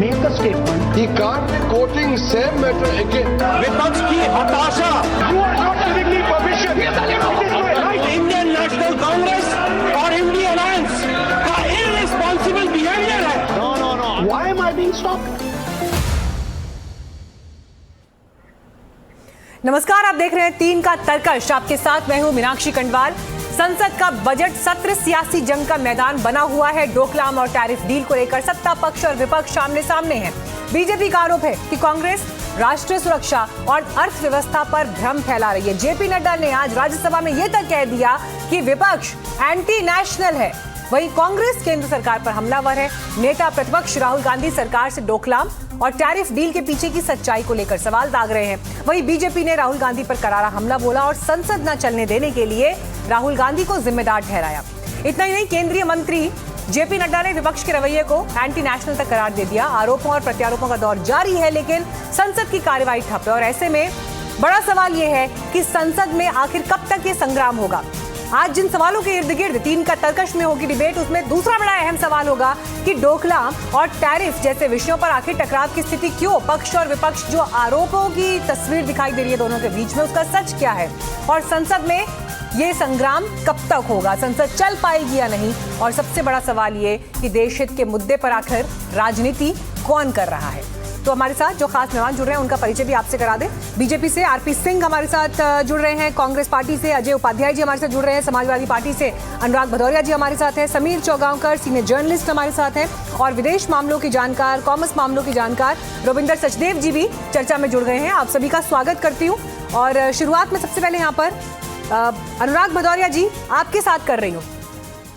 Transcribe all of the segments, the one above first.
make a statement. He can't be quoting same matter again. विपक्ष की हताशा, You are not giving me permission. It is my right. Indian national Congress और India alliance का irresponsible behaviour है। Why am I being stopped? नमस्कार, आप देख रहे हैं 3 का तर्कश। आपके साथ मैं हूं मीनाक्षी खंडवाल। संसद का बजट सत्र सियासी जंग का मैदान बना हुआ है। डोकलाम और टैरिफ डील को लेकर सत्ता पक्ष और विपक्ष आमने सामने हैं। बीजेपी का आरोप है कि कांग्रेस राष्ट्रीय सुरक्षा और अर्थव्यवस्था पर भ्रम फैला रही है। जेपी नड्डा ने आज राज्यसभा में यह तक कह दिया कि विपक्ष एंटी नेशनल है। वहीं कांग्रेस केंद्र सरकार पर हमलावर है। नेता प्रतिपक्ष राहुल गांधी सरकार से डोकलाम और टैरिफ डील के पीछे की सच्चाई को लेकर सवाल दाग रहे हैं। वहीं बीजेपी ने राहुल गांधी पर करारा हमला बोला और संसद न चलने देने के लिए राहुल गांधी को जिम्मेदार ठहराया। इतना ही नहीं, केंद्रीय मंत्री जेपी नड्डा ने विपक्ष के रवैये को एंटी नेशनल तक करार दे दिया। आरोपों और प्रत्यारोपों का दौर जारी है, लेकिन संसद की कार्यवाही ठप है। और ऐसे में बड़ा सवाल यह है कि संसद में आखिर कब तक ये संग्राम होगा। आज जिन सवालों के इर्द गिर्द 3 का तर्कश में होगी डिबेट, उसमें दूसरा बड़ा अहम सवाल होगा कि डोकलाम और टैरिफ जैसे विषयों पर आखिर टकराव की स्थिति क्यों। पक्ष और विपक्ष जो आरोपों की तस्वीर दिखाई दे रही है दोनों के बीच में, उसका सच क्या है और संसद में ये संग्राम कब तक होगा, संसद चल पाएगी या नहीं। और सबसे बड़ा सवाल ये कि देश हित के मुद्दे पर आखिर राजनीति कौन कर रहा है। तो हमारे साथ जो खास मेहमान जुड़ रहे हैं उनका परिचय भी आपसे करा दें। बीजेपी से आरपी सिंह हमारे साथ जुड़ रहे हैं, कांग्रेस पार्टी से अजय उपाध्याय जी हमारे साथ जुड़ रहे हैं, समाजवादी पार्टी से अनुराग भदौरिया जी हमारे साथ हैं, समीर चौगांवकर सीनियर जर्नलिस्ट हमारे साथ हैं और विदेश मामलों के जानकार, कॉमर्स मामलों के जानकार रविंदर सचदेव जी भी चर्चा में जुड़ गए हैं। आप सभी का स्वागत करती हूँ। और शुरुआत में सबसे पहले यहाँ पर अनुराग भदौरिया जी आपके साथ कर रही हूँ।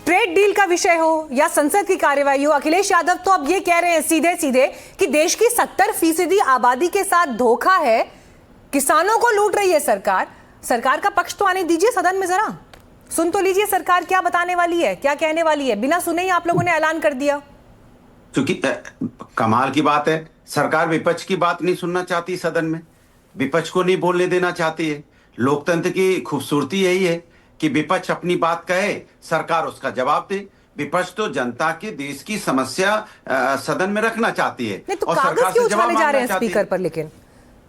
ट्रेड डील का विषय हो या संसद की कार्यवाही हो, अखिलेश यादव तो अब ये कह रहे हैं सीधे सीधे कि देश की 70% आबादी के साथ धोखा है, किसानों को लूट रही है सरकार। सरकार का पक्ष तो आने दीजिए सदन में, जरा सुन तो लीजिए सरकार क्या बताने वाली है, क्या कहने वाली है। बिना सुने ही आप लोगों ने ऐलान कर दिया। क्योंकि कमाल की बात है, सरकार विपक्ष की बात नहीं सुनना चाहती, सदन में विपक्ष को नहीं बोलने देना चाहती है। लोकतंत्र की खूबसूरती यही है कि विपक्ष अपनी बात कहे, सरकार उसका जवाब दे। विपक्ष तो जनता के देश की समस्या सदन में रखना चाहती है। नहीं तो और कागज क्यों उछाले जा रहे हैं स्पीकर पर, लेकिन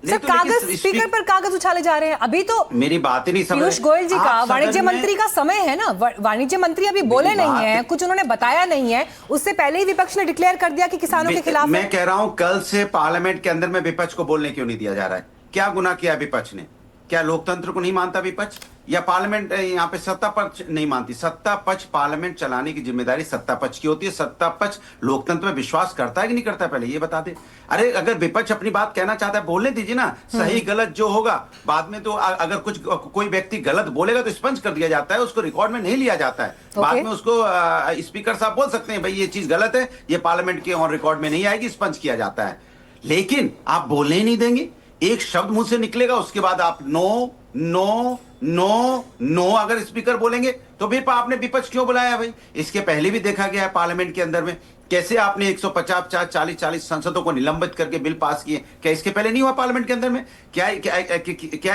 सर कागज स्पीकर पर कागज उछाले जा रहे हैं। अभी तो मेरी बात ही नहीं समझ। पीयूष गोयल जी का वाणिज्य मंत्री का समय है ना, वाणिज्य मंत्री अभी बोले नहीं है, कुछ उन्होंने बताया नहीं है। उससे पहले ही विपक्ष ने डिक्लेयर कर दिया कि किसानों के खिलाफ। मैं कह रहा हूं, कल से पार्लियामेंट के अंदर में विपक्ष को बोलने क्यों नहीं दिया जा रहा है? क्या गुनाह किया विपक्ष ने? क्या लोकतंत्र को नहीं मानता विपक्ष, या पार्लियामेंट यहाँ पे सत्ता पक्ष नहीं मानती? सत्ता पक्ष पार्लियामेंट चलाने की जिम्मेदारी सत्ता पक्ष की होती है। सत्ता पक्ष लोकतंत्र में विश्वास करता है कि नहीं करता है, पहले ये बता दे। अरे अगर विपक्ष अपनी बात कहना चाहता है बोलने दीजिए ना। सही गलत जो होगा बाद में, तो अगर कोई व्यक्ति गलत बोलेगा तो स्पंज कर दिया जाता है, उसको रिकॉर्ड में नहीं लिया जाता है। बाद में उसको स्पीकर साहब बोल सकते हैं भाई ये चीज गलत है, ये पार्लियामेंट के ऑन रिकॉर्ड में नहीं आएगी, स्पंज किया जाता है। लेकिन आप बोलने ही नहीं देंगे। एक शब्द मुंह से निकलेगा, उसके बाद आप नो नो नो नो अगर स्पीकर बोलेंगे तो फिर आपने विपक्ष क्यों बुलाया भाई? इसके पहले भी देखा गया है पार्लियामेंट के अंदर में कैसे आपने 150 40 सांसदों को निलंबित करके बिल पास किए। क्या इसके पहले नहीं हुआ पार्लियामेंट के अंदर में? क्या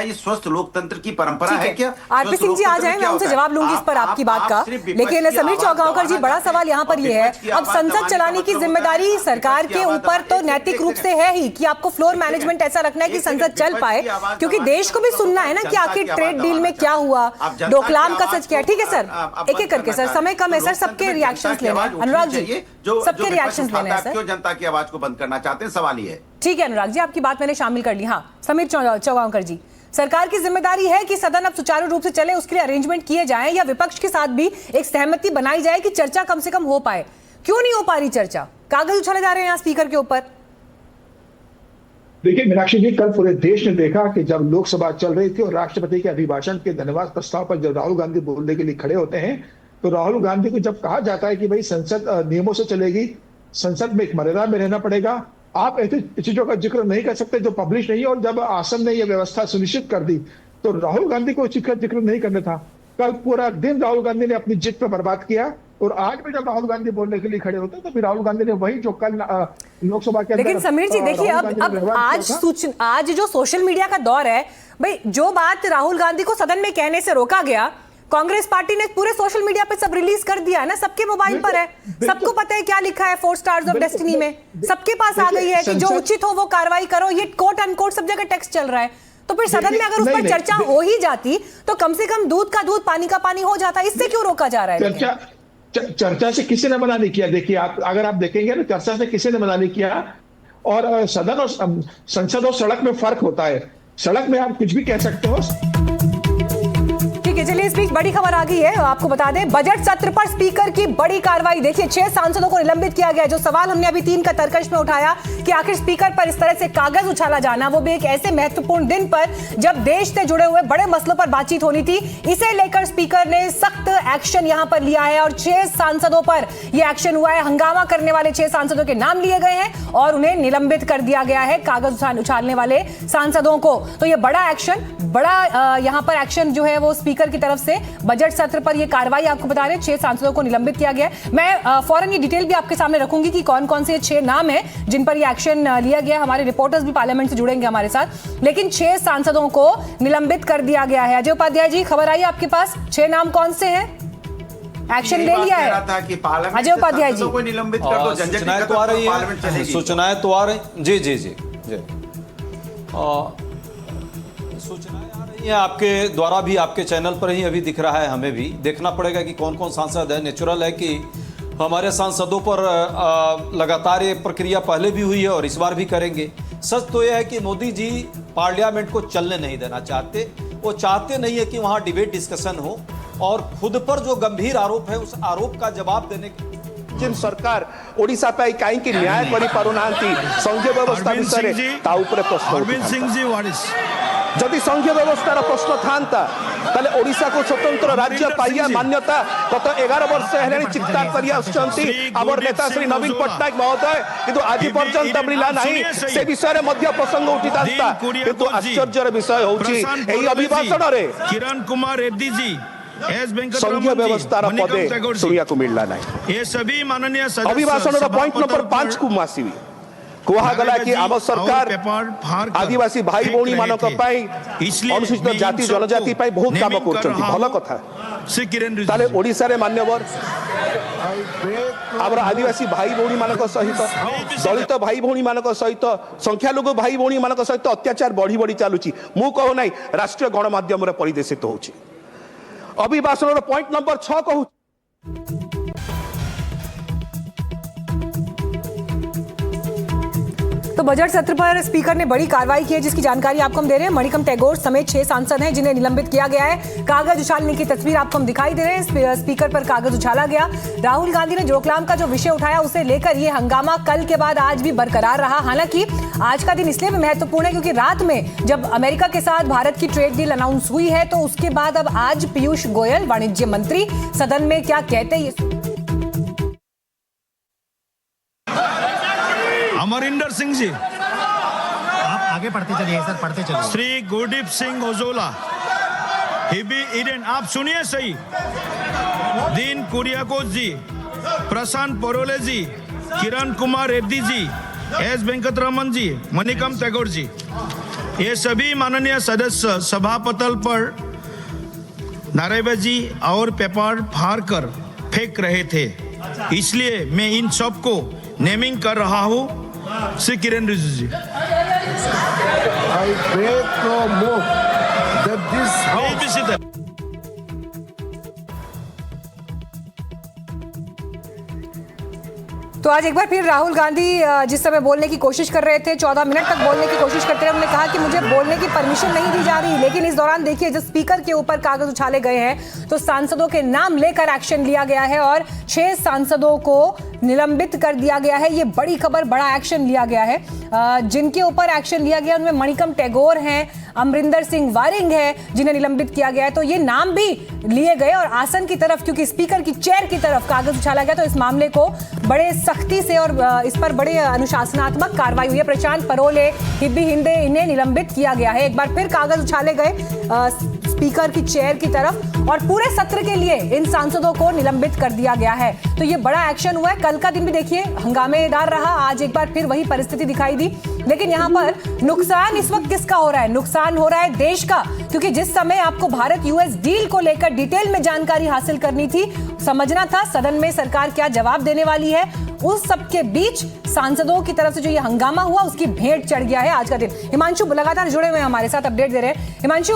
ये स्वस्थ लोकतंत्र की परंपरा है क्या? आरपी सिंह जी आ जाए, मैं उनसे जवाब लूंगी इस पर आपकी बात का। लेकिन समीर चौगांवकर जी, बड़ा सवाल यहाँ पर ये है, अब संसद चलाने की जिम्मेदारी सरकार के ऊपर तो नैतिक रूप से है ही कि आपको फ्लोर मैनेजमेंट ऐसा रखना है कि संसद चल पाए, क्योंकि देश को भी सुनना है ना कि आखिर ट्रेड डील में क्या हुआ, डोकलाम का सच क्या है। ठीक है सर, एक एक करके सर, समय कम है सर, सबके रिएक्शन लेने हैं। अनुराग जी, सबके रिएक्शन लेने हैं सर। क्यों जनता की आवाज को बंद करना चाहते हैं, सवाल ये है। ठीक है अनुराग जी, आपकी बात मैंने शामिल कर ली। हाँ समीर चौगांवकर जी, सरकार की जिम्मेदारी है कि सदन अब सुचारू रूप से चले, उसके लिए अरेंजमेंट किए जाएं या विपक्ष के साथ भी एक सहमति बनाई जाए कि चर्चा कम से कम हो पाए। क्यों नहीं हो पा रही चर्चा? कागज उछाले जा रहे हैं यहाँ स्पीकर के ऊपर। देखिए मीनाक्षी जी, कल पूरे देश ने देखा कि जब लोकसभा चल रही थी और राष्ट्रपति के अभिभाषण के धन्यवाद प्रस्ताव पर जब राहुल गांधी बोलने के लिए खड़े होते हैं, तो राहुल गांधी को जब कहा जाता है कि भाई संसद नियमों से चलेगी, संसद में एक मर्यादा में रहना पड़ेगा, आप ऐसी चीजों का जिक्र नहीं कर सकते जो पब्लिश नहीं है। और जब आसन ने यह व्यवस्था सुनिश्चित कर दी तो राहुल गांधी को इसका जिक्र नहीं करना था। कल पूरा दिन राहुल गांधी ने अपनी जिद पर बर्बाद किया और आज भी जब राहुल गांधी बोलने के लिए खड़े होते तो फिर राहुल गांधी ने वही जो कल लोकसभा के अंदर। लेकिन समीर जी देखिए, अब आज जो सोशल मीडिया का दौर है भाई, जो बात राहुल गांधी को सदन में कहने से रोका गया कांग्रेस पार्टी ने पूरे सोशल मीडिया पे सब रिलीज कर दिया है ना, सबके मोबाइल पर है, सबको पता है क्या लिखा है 4 स्टार्स ऑफ डेस्टिनी में, सबके पास आ गई है कि जो उचित हो वो कार्रवाई करो। ये कोट अनकोट सब जगह टेक्स्ट चल रहा है, तो फिर सदन में अगर उस पर चर्चा हो ही जाती तो कम से कम दूध का दूध पानी का पानी हो जाता। इससे क्यों रोका जा रहा है? चर्चा से किसी ने मना नहीं किया। देखिए आप अगर आप देखेंगे ना, चर्चा से किसी ने मना नहीं किया। और सदन और संसद और सड़क में फर्क होता है। सड़क में आप कुछ भी कह सकते हो। ठीक है, चलिए इस बीच बड़ी खबर आ गई है, आपको बता दें बजट सत्र पर स्पीकर की बड़ी कार्रवाई। देखिए 6 सांसदों को निलंबित किया गया। जो सवाल हमने अभी 3 का तर्कश में उठाया कि आखिर स्पीकर पर इस तरह से कागज उछाला जाना, वो भी एक ऐसे महत्वपूर्ण दिन पर जब देश से जुड़े हुए बड़े मसलों पर बातचीत होनी थी, इसे लेकर स्पीकर ने सख्त एक्शन यहां पर लिया है और 6 सांसदों पर यह एक्शन हुआ है। हंगामा करने वाले 6 सांसदों के नाम लिए गए हैं और उन्हें निलंबित कर दिया गया है, कागज उछालने वाले सांसदों को। तो यह बड़ा एक्शन, बड़ा यहां पर एक्शन जो है वो स्पीकर की तरफ से बजट सत्र पर यह कार्रवाई आपको बता रहे 6 सांसदों को निलंबित किया गया है। मैं फौरन ये डिटेल भी आपके सामने रखूंगी कि कौन कौन से 6 नाम हैं जिन पर यह एक्शन लिया गया। हमारे रिपोर्टर्स भी पार्लियामेंट से जुड़ेंगे हमारे साथ, लेकिन 6 सांसदों को निलंबित कर दिया गया है। अजय उपाध्याय जी, खबर आई आपके पास 6 नाम कौन से हैं? एक्शन ले लिया है अजय उपाध्याय जी। कोई निलंबित कर दो, सूचनाएं तो आ रही है, सूचनाएं तो आ रही। जी जी जी जी सूचनाएं आ रही हैं आपके द्वारा भी, आपके चैनल पर ही अभी दिख रहा है। हमें भी देखना पड़ेगा कि कौन कौन सांसद है। नेचुरल है कि हमारे सांसदों पर लगातार ये प्रक्रिया पहले भी हुई है और इस बार भी करेंगे। सच तो यह है कि मोदी जी पार्लियामेंट को चलने नहीं देना चाहते। वो चाहते नहीं है कि वहाँ डिबेट डिस्कशन हो और खुद पर जो गंभीर आरोप है उस आरोप का जवाब देने जिन सरकार ओडिशा पाई काई कि न्याय करि पारु नांती संघीय व्यवस्था विषय ता ऊपर प्रश्न अरविंद सिंह जी व्हाट इज जदि संघीय व्यवस्थार प्रश्न थांता ताले ओडिशा को स्वतंत्र राज्य पाइया मान्यता गत 11 वर्ष हेलानी चिंता करि आछंती आवर नेता श्री नवीन पट्टनायक महोदय, किंतु आज पर्यंत मिला नहीं से विषय रे मध्य प्रसंग उठितांता। किंतु आश्चर्यर विषय होची एही अभिभाषण रे किरण कुमार रेड्डी जी संघीय व्यवस्थार पदे सुनिया को मिलला नहीं। ये सभी माननीय सदस्य अभिभाषण पॉइंट नंबर 5 को मासीबी कहा गला कि आम सरकार आदिवासी भाई भौणी मानक अनुसूचित जाति जनजाति बहुत काम कर भल कथा। ताले ओडिशा रे मान्यवर आमर आदिवासी भाई भौणी मानक सहित दलित भाई भौणी मानक सहित संख्यालघु भाई भौणी मानक सहित अत्याचार बढ़ी बढ़ी चलुची। मु कहू ना राष्ट्रीय गणमाध्यम परिदेशित होउची। अभिभाषण पॉइंट नंबर 6 कहू तो बजट सत्र पर स्पीकर ने बड़ी कार्रवाई की है जिसकी जानकारी आपको हम दे रहे हैं। मणिकम टैगोर समेत 6 सांसद हैं जिन्हें निलंबित किया गया है। कागज उछालने की तस्वीर आपको हम दिखाई दे रहे हैं, स्पीकर पर कागज उछाला गया। राहुल गांधी ने डोकलाम का जो विषय उठाया उसे लेकर ये हंगामा कल के बाद आज भी बरकरार रहा। हालांकि आज का दिन इसलिए भी महत्वपूर्ण है क्योंकि रात में जब अमेरिका के साथ भारत की ट्रेड डील अनाउंस हुई है तो उसके बाद अब आज पीयूष गोयल वाणिज्य मंत्री सदन में क्या कहते हैं। अमरिंदर सिंह जी आगे पढ़ते चलिए सर, पढ़ते चलिए। श्री गुरदीप सिंह ओजोला, हिबी ईडन, आप सुनिए सही। दीन कुरियाकोस जी, प्रशांत परोले जी, किरण कुमार रेड्डी जी, एस वेंकटरमन जी, मणिकम टैगोर जी, ये सभी माननीय सदस्य सभापटल पर नारेबाजी और पेपर फाड़ कर फेंक रहे थे, इसलिए मैं इन सबको नेमिंग कर रहा हूँ। श्री किरण रिजिजू जी, I beg no more that this house तो आज एक बार फिर राहुल गांधी जिस समय बोलने की कोशिश कर रहे थे, 14 मिनट तक बोलने की कोशिश करते रहे। उन्होंने कहा कि मुझे बोलने की परमिशन नहीं दी जा रही, लेकिन इस दौरान देखिए जब स्पीकर के ऊपर कागज उछाले गए हैं तो सांसदों के नाम लेकर एक्शन लिया गया है और 6 सांसदों को निलंबित कर दिया गया है। ये बड़ी खबर, बड़ा एक्शन लिया गया है। जिनके ऊपर एक्शन लिया गया उनमें मणिकम टैगोर हैं, अमरिंदर सिंह वारिंग है जिन्हें निलंबित किया गया है। तो ये नाम भी लिए गए और आसन की तरफ, क्योंकि स्पीकर की चेयर की तरफ कागज उछाला गया, तो इस मामले को बड़े सख्ती से और इस पर बड़े अनुशासनात्मक कार्रवाई हुई है। प्रशांत परोले, हिब्बी हिंदे, इन्हें निलंबित किया गया है। एक बार फिर कागज उछाले गए स्पीकर की चेयर की तरफ और पूरे सत्र के लिए इन सांसदों को निलंबित कर दिया गया है। तो ये बड़ा एक्शन हुआ है। कल का दिन भी देखिए हंगामेदार रहा, आज एक बार फिर वही परिस्थिति दिखाई दी। लेकिन यहाँ पर नुकसान इस वक्त किसका हो रहा है? नुकसान हो रहा है देश का, क्योंकि जिस समय आपको भारत यूएस डील को लेकर डिटेल में जानकारी हासिल करनी थी, समझना था सदन में सरकार क्या जवाब देने वाली है, उस सबके बीच सांसदों की तरफ से जो ये हंगामा हुआ उसकी भेंट चढ़ गया है आज का दिन। हिमांशु लगातार जुड़े हुए हैं हमारे साथ, अपडेट दे रहे हैं। हिमांशु,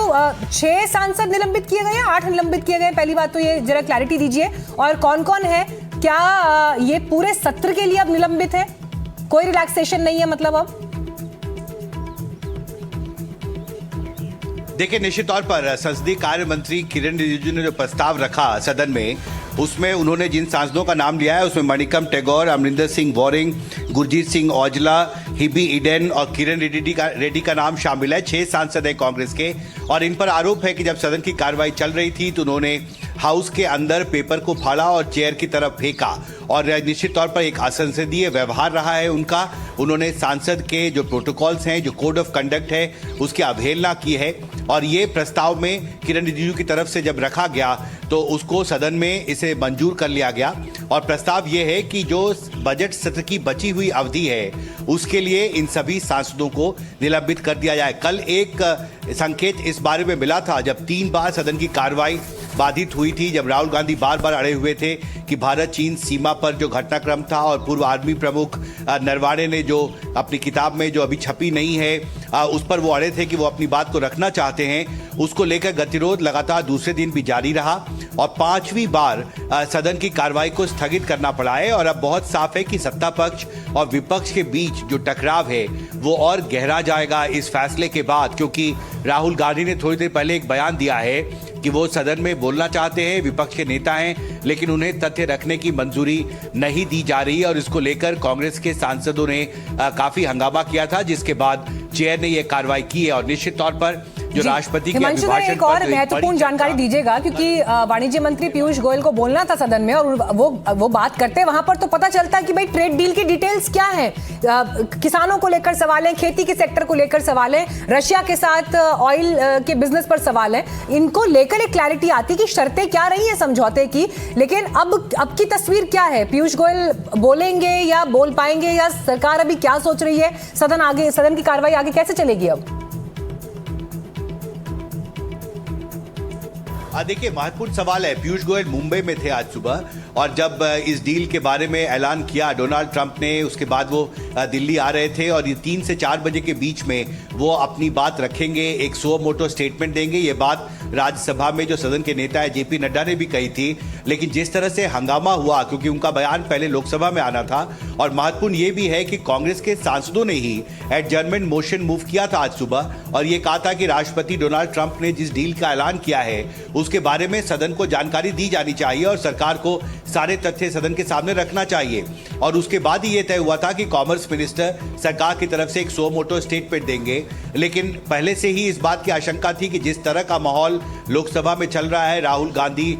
6 सांसद निलंबित किए गए हैं, 8 निलंबित किए गए? पहली बात तो ये जरा क्लैरिटी दीजिए, और कौन कौन है, क्या ये पूरे सत्र के लिए अब निलंबित है, कोई रिलैक्सेशन नहीं है मतलब अब? देखिए, निश्चित तौर पर संसदीय कार्य मंत्री किरण रिजिजू ने जो प्रस्ताव रखा सदन में, उसमें उन्होंने जिन सांसदों का नाम लिया है उसमें मणिकम टेगोर, अमरिंदर सिंह वोरिंग, गुरजीत सिंह औजला, हिबी ईडेन और किरण रेड्डी का नाम शामिल है। 6 सांसद है कांग्रेस के, और इन पर आरोप है कि जब सदन की कार्रवाई चल रही थी तो उन्होंने हाउस के अंदर पेपर को फाड़ा और चेयर की तरफ फेंका, और निश्चित तौर पर एक असंसदीय व्यवहार रहा है उनका। उन्होंने सांसद के जो प्रोटोकॉल्स हैं, जो कोड ऑफ कंडक्ट है, उसकी अवहेलना की है, और ये प्रस्ताव में किरण रिजिजू की तरफ से जब रखा गया तो उसको सदन में इसे मंजूर कर लिया गया। और प्रस्ताव ये है कि जो बजट सत्र की बची हुई अवधि है उसके लिए इन सभी सांसदों को निलंबित कर दिया जाए। कल एक संकेत इस बारे में मिला था जब 3 बार सदन की कार्रवाई बाधित हुई थी, जब राहुल गांधी बार बार अड़े हुए थे कि भारत चीन सीमा पर जो घटनाक्रम था, और पूर्व आर्मी प्रमुख नरवाणे ने जो अपनी किताब में जो अभी छपी नहीं है उस पर वो अड़े थे कि वो अपनी बात को रखना चाहते हैं, उसको लेकर गतिरोध लगातार दूसरे दिन भी जारी रहा, और 5वीं बार सदन की कार्रवाई को स्थगित करना पड़ा है। और अब बहुत साफ है कि सत्ता पक्ष और विपक्ष के बीच जो टकराव है वो और गहरा जाएगा इस फैसले के बाद, क्योंकि राहुल गांधी ने थोड़ी देर पहले एक बयान दिया है कि वो सदन में बोलना चाहते हैं, विपक्ष के नेता हैं, लेकिन उन्हें तथ्य रखने की मंजूरी नहीं दी जा रही है, और इसको लेकर कांग्रेस के सांसदों ने काफी हंगामा किया था, जिसके बाद चेयर ने यह कार्रवाई की है। और निश्चित तौर पर जो राष्ट्रपति के अभिभाषण एक और महत्वपूर्ण जानकारी दीजिएगा, क्योंकि वाणिज्य मंत्री पीयूष गोयल को बोलना था सदन में, और वो बात करते वहां पर तो पता चलता है कि भाई ट्रेड डील की डिटेल्स क्या है, किसानों को लेकर सवाल है, खेती के सेक्टर को लेकर सवाल है, रशिया के साथ ऑयल के बिजनेस पर सवाल है, इनको लेकर एक क्लैरिटी आती कि शर्तें क्या रही है समझौते की। लेकिन अब की तस्वीर क्या है, पीयूष गोयल बोलेंगे या बोल पाएंगे, या सरकार अभी क्या सोच रही है, सदन की कार्रवाई आगे कैसे चलेगी अब? देखिए, महत्वपूर्ण सवाल है। पीयूष गोयल मुंबई में थे आज सुबह, और जब इस डील के बारे में ऐलान किया डोनाल्ड ट्रंप ने, उसके बाद वो दिल्ली आ रहे थे, और ये 3 से 4 बजे के बीच में वो अपनी बात रखेंगे, एक सुओ मोटो स्टेटमेंट देंगे। ये बात राज्यसभा में जो सदन के नेता है जेपी नड्डा ने भी कही थी, लेकिन जिस तरह से हंगामा हुआ, क्योंकि उनका बयान पहले लोकसभा में आना था, और महत्वपूर्ण ये भी है कि कांग्रेस के सांसदों ने ही एडजर्नमेंट मोशन मूव किया था आज सुबह, और ये कहा था कि राष्ट्रपति डोनाल्ड ट्रंप ने जिस डील का ऐलान किया है उसके बारे में सदन को जानकारी दी जानी चाहिए, और सरकार को सारे तथ्य सदन के सामने रखना चाहिए। और उसके बाद ही यह तय हुआ था कि कॉमर्स मिनिस्टर सरकार की तरफ से एक सुओ मोटो स्टेटमेंट देंगे। लेकिन पहले से ही इस बात की आशंका थी कि जिस तरह का माहौल लोकसभा में चल रहा है, राहुल गांधी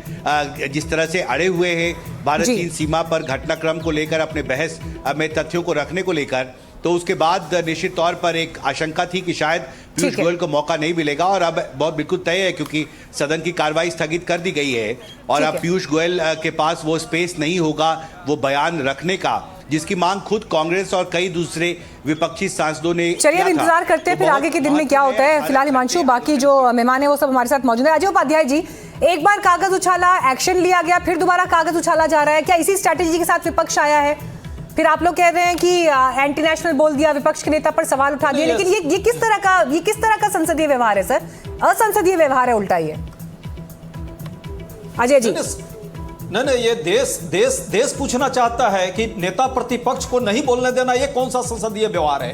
जिस तरह से अड़े हुए हैं भारत चीन सीमा पर घटनाक्रम को लेकर, अपने बहस में तथ्यों को रखने को लेकर, तो उसके बाद निश्चित तौर पर एक आशंका थी कि शायद पीयूष गोयल को मौका नहीं मिलेगा, और अब बहुत बिल्कुल तय है क्योंकि सदन की कार्रवाई स्थगित कर दी गई है, और अब पीयूष गोयल के पास वो स्पेस नहीं होगा वो बयान रखने का, जिसकी मांग खुद कांग्रेस और कई दूसरे विपक्षी सांसदों ने। चलिए अब इंतजार करते हैं फिर आगे के दिन में क्या होता है। फिलहाल हिमांशु, बाकी जो मेहमान है वो सब हमारे साथ मौजूद है। अजय उपाध्याय जी, एक बार कागज उछाला, एक्शन लिया गया, फिर दोबारा कागज उछाला जा रहा है, क्या इसी स्ट्रैटेजी के साथ विपक्ष आया है? फिर आप लोग कह रहे हैं कि एंटी नेशनल बोल दिया, विपक्ष के नेता पर सवाल उठा दिए, लेकिन ये किस तरह का संसदीय व्यवहार है सर? असंसदीय व्यवहार है उल्टा ये। अजय जी, नहीं, ये देश पूछना चाहता है कि नेता प्रतिपक्ष को नहीं बोलने देना, ये कौन सा संसदीय व्यवहार है?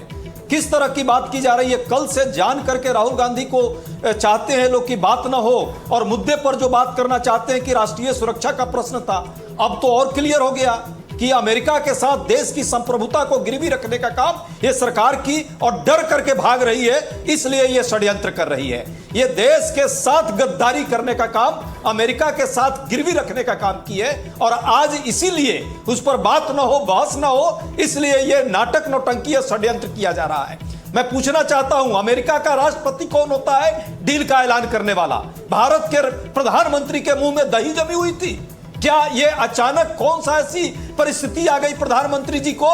किस तरह की बात की जा रही है? कल से जान करके राहुल गांधी को चाहते हैं लोग की बात ना हो, और मुद्दे पर जो बात करना चाहते हैं कि राष्ट्रीय सुरक्षा का प्रश्न था, अब तो और क्लियर हो गया कि अमेरिका के साथ देश की संप्रभुता को गिरवी रखने का काम ये सरकार की, और डर करके भाग रही है, इसलिए ये षड्यंत्र कर रही है। ये देश के साथ गद्दारी करने का काम, अमेरिका के साथ गिरवी रखने का काम की है, और आज इसीलिए उस पर बात ना हो, बहस ना हो, इसलिए ये नाटक नौटंकी षड्यंत्र किया जा रहा है। मैं पूछना चाहता हूं, अमेरिका का राष्ट्रपति कौन होता है डील का ऐलान करने वाला? भारत के प्रधानमंत्री के मुंह में दही जमी हुई थी क्या? ये अचानक कौन सा ऐसी परिस्थिति आ गई प्रधानमंत्री जी को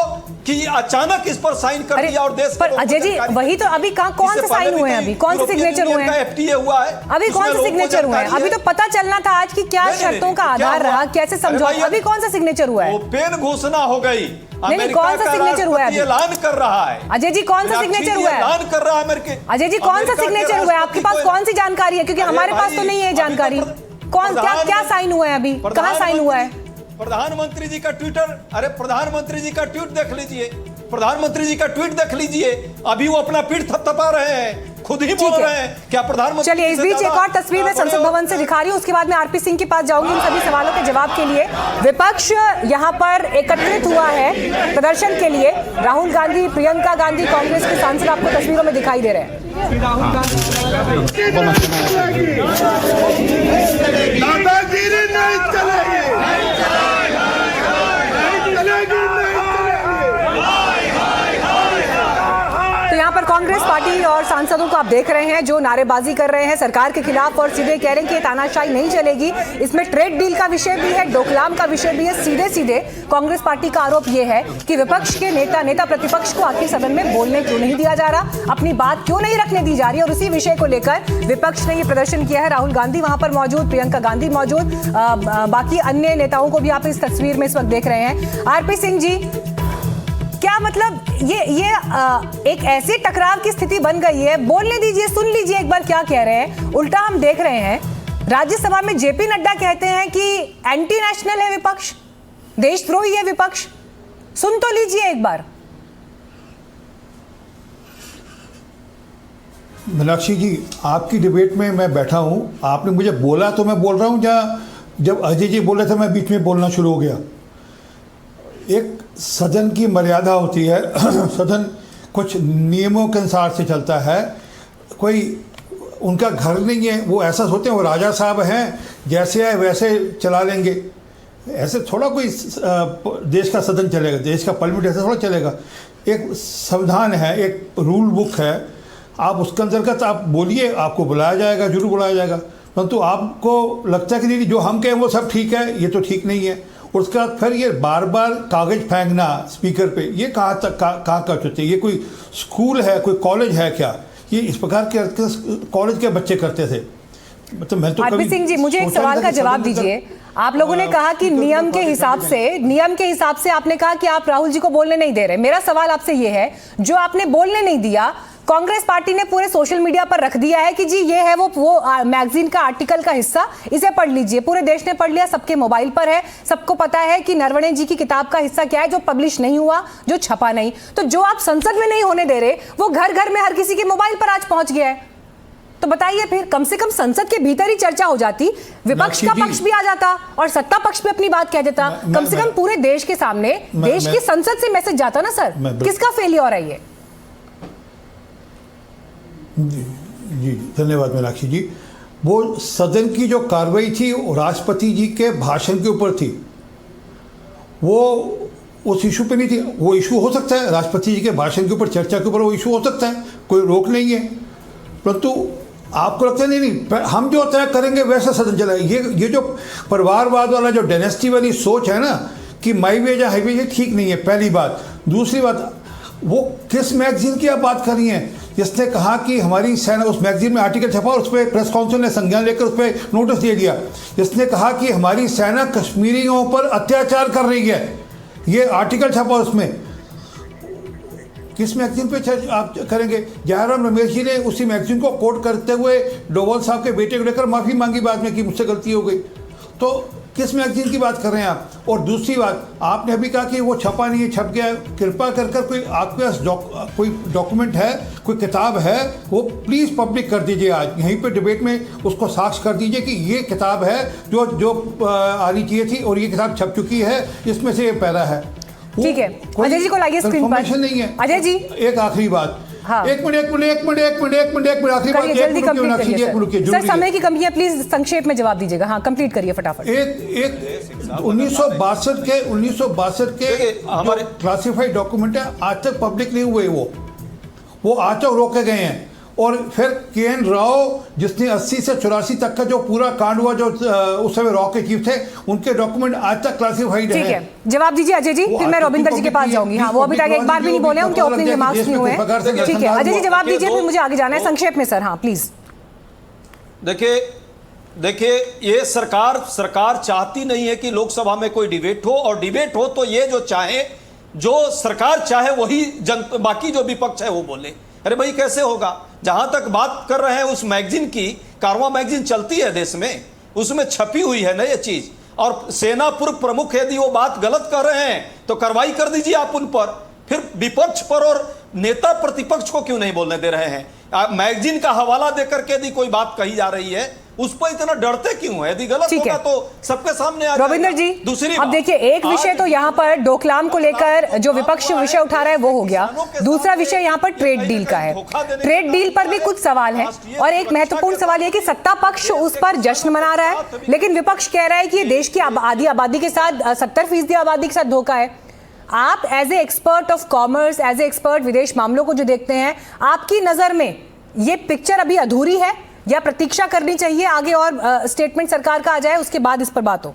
कि अचानक इस पर साइन कर दिया और देश पर अजय जी वही तो अभी कौन से साइन हुए हैं, अभी कौन से सिग्नेचर हुए हैं, एफटीए हुआ है, अभी कौन से सिग्नेचर हुए हैं? अभी तो पता चलना था आज की क्या शर्तों का आधार रहा, कैसे समझौता, अभी कौन सा सिग्नेचर हुआ है? ओपन घोषणा हो गई। नहीं, कौन सा सिग्नेचर हुआ है? ऐलान कर रहा है अजय जी, कौन सा सिग्नेचर हुआ है? ऐलान कर रहा है अमेरिका। अजय जी, कौन सा सिग्नेचर हुआ है? आपके पास कौन सी जानकारी है? क्योंकि हमारे पास तो नहीं है जानकारी। कौन क्या साइन हुआ है? अभी कहाँ साइन हुआ है? प्रधानमंत्री जी का ट्विटर, अरे प्रधानमंत्री जी का ट्वीट देख लीजिए, प्रधानमंत्री जी का ट्वीट देख लीजिए। अभी वो अपना पीठ थपथपा रहे हैं, खुद ही बोल रहे हैं क्या प्रधानमंत्री। चलिए, इस बीच एक और तस्वीर मैं संसद भवन से दिखा रही हूँ, उसके बाद मैं आरपी सिंह के पास जाऊंगी इन सभी सवालों के जवाब के लिए। विपक्ष यहाँ पर एकत्रित हुआ है प्रदर्शन के लिए। राहुल गांधी, प्रियंका गांधी, कांग्रेस के सांसद आपको तस्वीरों में दिखाई दे रहे हैं। दादागिरी नहीं चलेगी, तो यहाँ पर कांग्रेस पार्टी और सांसदों को आप देख रहे हैं जो नारेबाजी कर रहे हैं सरकार के खिलाफ और सीधे कह रहे हैं कि ये तानाशाही नहीं चलेगी। इसमें ट्रेड डील का विषय भी है, डोकलाम का विषय भी है। सीधे सीधे कांग्रेस पार्टी का आरोप ये है कि विपक्ष के नेता प्रतिपक्ष को आखिर सदन में बोलने क्यों नहीं दिया जा रहा, अपनी बात क्यों नहीं रखने दी जा रही। और उसी विषय को लेकर विपक्ष ने ये प्रदर्शन किया है। राहुल गांधी वहां पर मौजूद, प्रियंका गांधी मौजूद, बाकी अन्य नेताओं को भी आप इस तस्वीर में इस वक्त देख रहे हैं। आरपी सिंह जी, क्या मतलब ये एक ऐसी टकराव की स्थिति बन गई है? बोलने दीजिए, सुन लीजिए एक बार क्या कह रहे हैं। उल्टा हम देख रहे हैं राज्यसभा में जेपी नड्डा कहते हैं कि एंटी नेशनल है विपक्ष, देशद्रोही है विपक्ष। सुन तो लीजिए एक बार। मीनाक्षी जी, आपकी डिबेट में मैं बैठा हूं, आपने मुझे बोला तो मैं बोल रहा हूं, जब अजय जी बोले थे मैं बीच में बोलना शुरू हो गया। एक सदन की मर्यादा होती है, सदन कुछ नियमों के अनुसार से चलता है। कोई उनका घर नहीं है, वो ऐसा सोचते हैं वो राजा साहब हैं, जैसे है वैसे चला लेंगे। ऐसे थोड़ा कोई देश का सदन चलेगा, देश का पार्लियामेंट ऐसा थोड़ा चलेगा। एक संविधान है, एक रूल बुक है, आप उसके अंतर्गत आप बोलिए, आपको बुलाया जाएगा, जरूर बुलाया जाएगा। परंतु आपको लगता है कि नहीं जो हम कहें वो सब ठीक है, ये तो ठीक नहीं है। उसका फिर ये बार बार कागज फेंकना स्पीकर पे, ये कहाँ तक कहाँ कर सकते? ये कोई स्कूल है, कोई कॉलेज है क्या? ये इस प्रकार के कॉलेज के बच्चे करते थे। मतलब मैं तो आरपी सिंह जी, मुझे एक सवाल का जवाब दीजिए। आप लोगों ने कहा कि नियम के हिसाब से आपने कहा कि आप राहुल जी को बोलने नहीं दे रहे। मेरा सवाल आपसे ये है, जो आपने बोलने नहीं दिया, कांग्रेस पार्टी ने पूरे सोशल मीडिया पर रख दिया है कि जी ये है वो मैगजीन का आर्टिकल का हिस्सा, इसे पढ़ लीजिए। पूरे देश ने पढ़ लिया, सबके मोबाइल पर है, सबको पता है कि नरवणे जी की किताब का हिस्सा क्या है, जो पब्लिश नहीं हुआ, जो छपा नहीं। तो जो आप संसद में नहीं होने दे रहे, वो घर घर में हर किसी के मोबाइल पर आज पहुंच गया है। तो बताइए फिर, कम से कम संसद के भीतर ही चर्चा हो जाती, विपक्ष का पक्ष भी आ जाता और सत्ता पक्ष भी अपनी बात कह देता। कम से कम पूरे देश के सामने, देश की संसद से मैसेज जाता ना। सर, किसका फेलियर है ये? जी धन्यवाद मीनाक्षी जी। वो सदन की जो कार्रवाई थी वो राष्ट्रपति जी के भाषण के ऊपर थी, वो उस इशू पे नहीं थी। वो इशू हो सकता है राष्ट्रपति जी के भाषण के ऊपर, चर्चा के ऊपर वो इशू हो सकता है, कोई रोक नहीं है। परंतु आपको लगता है नहीं हम जो तय करेंगे वैसा सदन चलाएगा। ये जो परिवारवाद वाला जो डायनेस्टी वाली सोच है ना कि माई वे या हाईवे, ये ठीक नहीं है, पहली बात। दूसरी बात, वो किस मैगजीन की आप बात कर रही हैं जिसने कहा कि हमारी सेना, उस मैगजीन में आर्टिकल छपा और उस पर प्रेस काउंसिल ने संज्ञान लेकर उस पर नोटिस दे दिया, जिसने कहा कि हमारी सेना कश्मीरियों पर अत्याचार कर रही है, ये आर्टिकल छपा उसमें। किस मैगजीन पे आप करेंगे? जयराम रमेश जी ने उसी मैगजीन को कोट करते हुए डोवाल साहब के बेटे को लेकर माफ़ी मांगी बाद में कि मुझसे गलती हो गई। तो किस मैगजीन की बात कर रहे हैं आप? और दूसरी बात, आपने अभी कहा कि वो छपा नहीं है, छप गया। कृपया कर कोई आपके पास कोई डॉक्यूमेंट है, कोई किताब है, वो प्लीज़ पब्लिक कर दीजिए। आज यहीं पे डिबेट में उसको साक्ष्य कर दीजिए कि ये किताब है जो आनी चाहिए थी और ये किताब छप चुकी है, इसमें से ये पैरा है। ठीक है, अजय जी को लाइए स्क्रीन पर। नहीं है अजय जी, एक आखिरी बात। हाँ। एक मिनट आखिरी बात, जल्दी कंप्लीट करिए सर, समय की कमी है, प्लीज संक्षेप में जवाब दीजिएगा। हाँ, कंप्लीट करिए फटाफट। एक 1962 के क्लासिफाइड डॉक्यूमेंट है, आज तक पब्लिक नहीं हुए। वो आज तक रोके गए हैं और फिर के.एन. राव जिसने 80 से 84 तक का जो पूरा कांड हुआ, जो उस समय रॉ के चीफ थे, उनके डॉक्यूमेंट आज तक क्लासिफाइड है। ठीक है, जवाब दीजिए अजय जी, फिर मैं रविंदर जी के पास जाऊंगी। हाँ, वो अभी तक एक बार भी नहीं बोले, उनके ओपनिंग रिमार्क्स नहीं हुए। ठीक है अजय जी, जवाब दीजिए, फिर मुझे आगे जाना है संक्षेप में सर। हाँ प्लीज। देखिए ये सरकार चाहती नहीं है कि लोकसभा में कोई डिबेट हो, और डिबेट हो तो ये जो सरकार चाहे वही बाकी जो विपक्ष है वो बोले। अरे भाई कैसे होगा? जहां तक बात कर रहे हैं उस मैगजीन की, कारवां मैगजीन चलती है देश में, उसमें छपी हुई है ना ये चीज। और सेना पूर्व प्रमुख यदि वो बात गलत कर रहे हैं तो कार्रवाई कर दीजिए आप उन पर, फिर विपक्ष पर और नेता प्रतिपक्ष को क्यों नहीं बोलने दे रहे हैं? मैगजीन का हवाला देकर के यदि कोई बात कही जा रही है उस पर इतना डरते क्यों है? यदि गलत होगा तो सबके सामने आ जाएगा। रविंदर जी, दूसरी अब देखिए, एक विषय तो यहाँ पर डोकलाम को लेकर जो विपक्ष विषय उठा रहा है वो हो गया, दूसरा विषय यहाँ पर ट्रेड डील का है। ट्रेड डील पर भी कुछ सवाल है, और एक महत्वपूर्ण सवाल यह कि सत्ता पक्ष उस पर जश्न मना रहा है, लेकिन विपक्ष कह रहा है कि ये देश की आधी आबादी के साथ 70% आबादी के साथ धोखा है। आप as a expert of commerce, as a expert विदेश मामलों को जो देखते हैं, आपकी नजर में ये पिक्चर अभी अधूरी है या प्रतीक्षा करनी चाहिए आगे और स्टेटमेंट सरकार का आ जाए उसके बाद इस पर बात हो?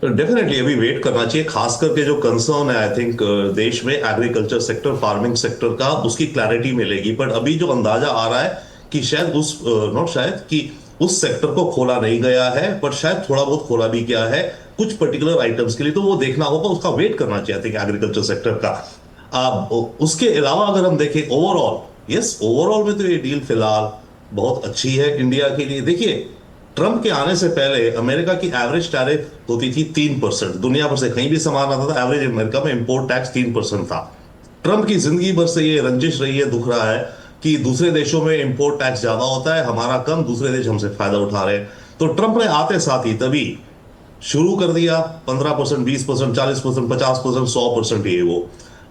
डेफिनेटली अभी वेट करना चाहिए, खास करके जो कंसर्न है आई थिंक देश में एग्रीकल्चर सेक्टर, फार्मिंग सेक्टर का, उसकी क्लैरिटी मिलेगी। बट अभी जो अंदाजा आ रहा है कि शायद उस सेक्टर को खोला नहीं गया है, बट शायद थोड़ा बहुत खोला भी गया है कुछ पर्टिकुलर आइटम्स के लिए, तो वो देखना होगा, उसका वेट करना चाहिए आई थिंक एग्रीकल्चर सेक्टर का। उसके अलावा अगर हम देखें ओवरऑल में तो ये डील फिलहाल बहुत अच्छी है इंडिया के लिए। देखिए, ट्रंप के आने से पहले अमेरिका की एवरेज टैरिफ होती थी 3%। दुनिया भर से कहीं भी सामान आता था, एवरेज अमेरिका में इंपोर्ट टैक्स 3% था। ट्रंप की जिंदगी भर से ये रंजिश रही है, दुख रहा है कि दूसरे देशों में इंपोर्ट टैक्स ज्यादा होता है, हमारा कम, दूसरे देश हमसे फायदा उठा रहे हैं। तो ट्रंप ने आते साथ ही तभी शुरू कर दिया 15%, 20%, 40%, 50%, 100% ये वो।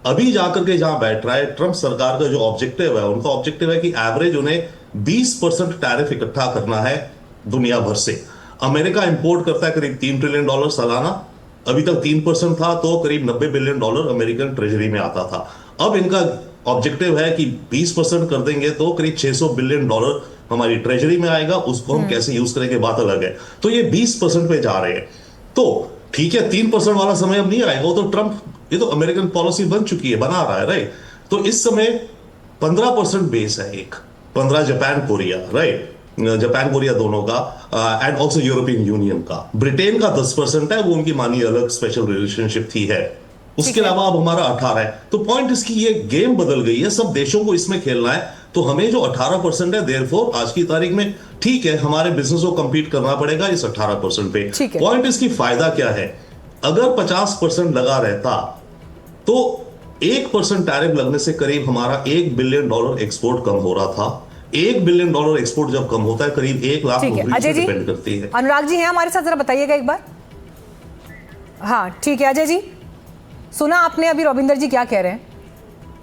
अभी जाकर के जहां बैठ रहा है ट्रंप सरकार का जो ऑब्जेक्टिव है, उनका ऑब्जेक्टिव है कि एवरेज उन्हें 20% टैरिफ इकट्ठा करना है दुनिया भर से। अमेरिका इंपोर्ट करता है करीब $3 ट्रिलियन सालाना, अभी तक 3% था तो करीब $90 बिलियन अमेरिकन ट्रेजरी में आता था। अब इनका ऑब्जेक्टिव है कि 20% कर देंगे तो करीब $600 बिलियन हमारी ट्रेजरी में आएगा, उसको हम कैसे यूज करेंगे बात अलग है। तो ये 20% पे जा रहे हैं, तो ठीक है 3% वाला समय अब नहीं आएगा, वो तो ट्रंप, ये तो अमेरिकन पॉलिसी बन चुकी है, बना रहा है, राइट। तो इस समय 15% बेस है, एक 15 Japan Korea, right, Japan Korea दोनों का, एंड ऑल्सो यूरोपियन यूनियन का। ब्रिटेन का 10% है, वो उनकी मानी अलग स्पेशल रिलेशनशिप थी है। उसके अलावा अब हमारा 18 है। तो पॉइंट इसकी ये गेम बदल गई है, सब देशों को इसमें खेलना है। तो हमें जो 18% है, देयरफॉर आज की तारीख में ठीक है, हमारे बिजनेस को compete करना पड़ेगा इस 18% पे। पॉइंट इसकी फायदा क्या है, अगर 50% लगा रहता तो 1% टैरिफ लगने से करीब हमारा $1 बिलियन एक्सपोर्ट कम हो रहा था। $1 बिलियन एक्सपोर्ट जब कम होता है, करीब 1 लाख नौकरी से डिपेंड करती है। अनुराग जी हैं हमारे साथ, जरा बताइएगा एक बार। हाँ ठीक है अजय जी, सुना आपने अभी रविंदर जी क्या कह रहे हैं?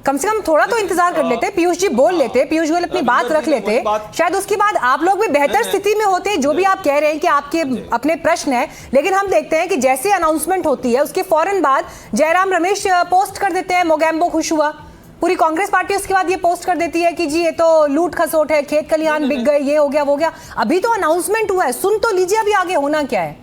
कम से कम थोड़ा तो इंतजार कर लेते, पीयूष जी बोल लेते, पीयूष गोयल अपनी बात रख लेते, शायद उसके बाद आप लोग भी बेहतर स्थिति में होते। जो भी आप कह रहे हैं कि आपके अपने प्रश्न है, लेकिन हम देखते हैं कि जैसे अनाउंसमेंट होती है उसके फौरन बाद जयराम रमेश पोस्ट कर देते हैं मोगैम्बो खुश हुआ, पूरी कांग्रेस पार्टी उसके बाद ये पोस्ट कर देती है कि जी ये तो लूट खसोट है, खेत खलिहान बिक गए, ये हो गया वो गया। अभी तो अनाउंसमेंट हुआ है, सुन तो लीजिए अभी आगे होना क्या है।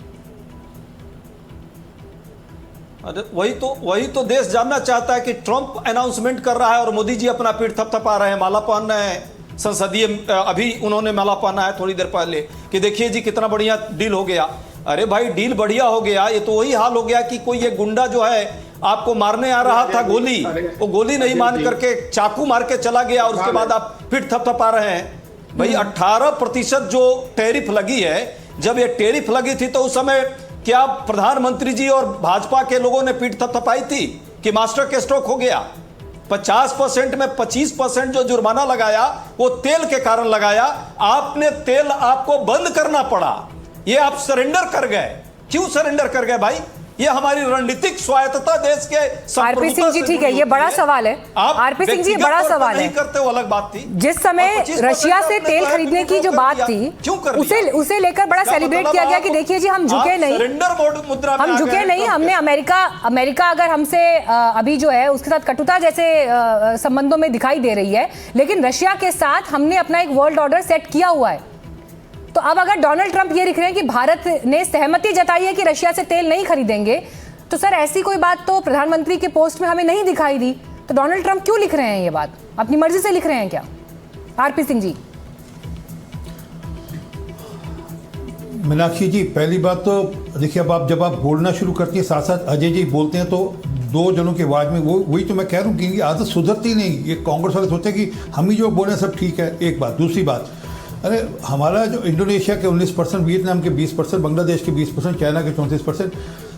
वही तो देश जानना चाहता है कि ट्रंप अनाउंसमेंट कर रहा है और मोदी जी अपना पीठ थपथपा रहे हैं, माला पहन रहे हैं संसदीय, अभी उन्होंने माला पहना है थोड़ी देर पहले कि देखिए जी कितना बढ़िया डील हो गया। अरे भाई डील बढ़िया हो गया, ये तो वही हाल हो गया कि कोई ये गुंडा जो है आपको मारने आ रहा था गोली, वो गोली नहीं मान करके चाकू मार के चला गया और उसके बाद आप पीठ थपथपा रहे हैं। भाई 18% जो टैरिफ लगी है, जब ये टैरिफ लगी थी तो उस समय क्या प्रधानमंत्री जी और भाजपा के लोगों ने पीठ थपथपाई थी कि मास्टर के स्ट्रोक हो गया? 50% में 25% जो जुर्माना लगाया वो तेल के कारण लगाया। आपने तेल आपको बंद करना पड़ा, ये आप सरेंडर कर गए। क्यों सरेंडर कर गए भाई? ये हमारी रणनीतिक स्वायत्तता देश के आरपी सिंह जी, ठीक है, ये बड़ा सवाल है। आरपी सिंह जी, बड़ा सवाल है। नहीं करते वो अलग बात थी। जिस समय रशिया से तेल खरीदने की जो बात थी, उसे लेकर बड़ा सेलिब्रेट किया गया कि देखिए जी हम झुके नहीं, हम झुके नहीं, हमने अमेरिका अगर हमसे अभी जो है उसके साथ कटुता जैसे संबंधों में दिखाई दे रही है, लेकिन रशिया के साथ हमने अपना एक वर्ल्ड ऑर्डर सेट किया हुआ है। तो अब अगर डोनाल्ड ट्रंप ये लिख रहे हैं कि भारत ने सहमति जताई है कि रशिया से तेल नहीं खरीदेंगे, तो सर ऐसी कोई बात तो प्रधानमंत्री के पोस्ट में हमें नहीं दिखाई दी, तो डोनाल्ड ट्रंप क्यों लिख रहे हैं ये बात? अपनी मर्जी से लिख रहे हैं क्या? आरपी सिंह जी। मीनाक्षी जी, पहली बात तो देखिए, अब जब आप बोलना शुरू करती हैं साथ साथ अजय जी बोलते हैं तो दो जनों की आवाज़ में वही तो मैं कह रहा हूँ कि आदत सुधरती नहीं। ये कांग्रेस वाले सोचते हैं कि हम ही जो बोले सब ठीक है। एक बात। दूसरी बात, अरे हमारा जो इंडोनेशिया के 19%, वियतनाम के 20%, बांग्लादेश के 20%, चाइना के 34%,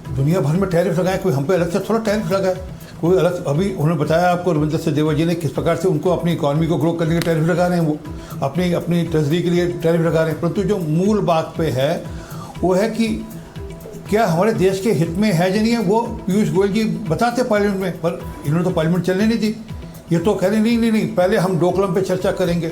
दुनिया भर में टैरिफ लगाए, कोई हम पे अलग से थोड़ा टैरिफ लगाए, कोई अलग। अभी उन्होंने बताया आपको रविंद्र सचदेवा जी ने किस प्रकार से उनको अपनी इकॉनमी को ग्रो करने के टैरिफ लगा रहे हैं, वो अपनी ट्रेजरी के लिए टैरिफ लगा रहे हैं। परंतु जो मूल बात पे है वो है कि क्या हमारे देश के हित में है या नहीं है, वो पीयूष गोयल जी बताते पार्लियामेंट में, पर इन्होंने तो पार्लियामेंट चलने नहीं दी। ये तो कह रहे नहीं, पहले हम डोकलाम पे चर्चा करेंगे।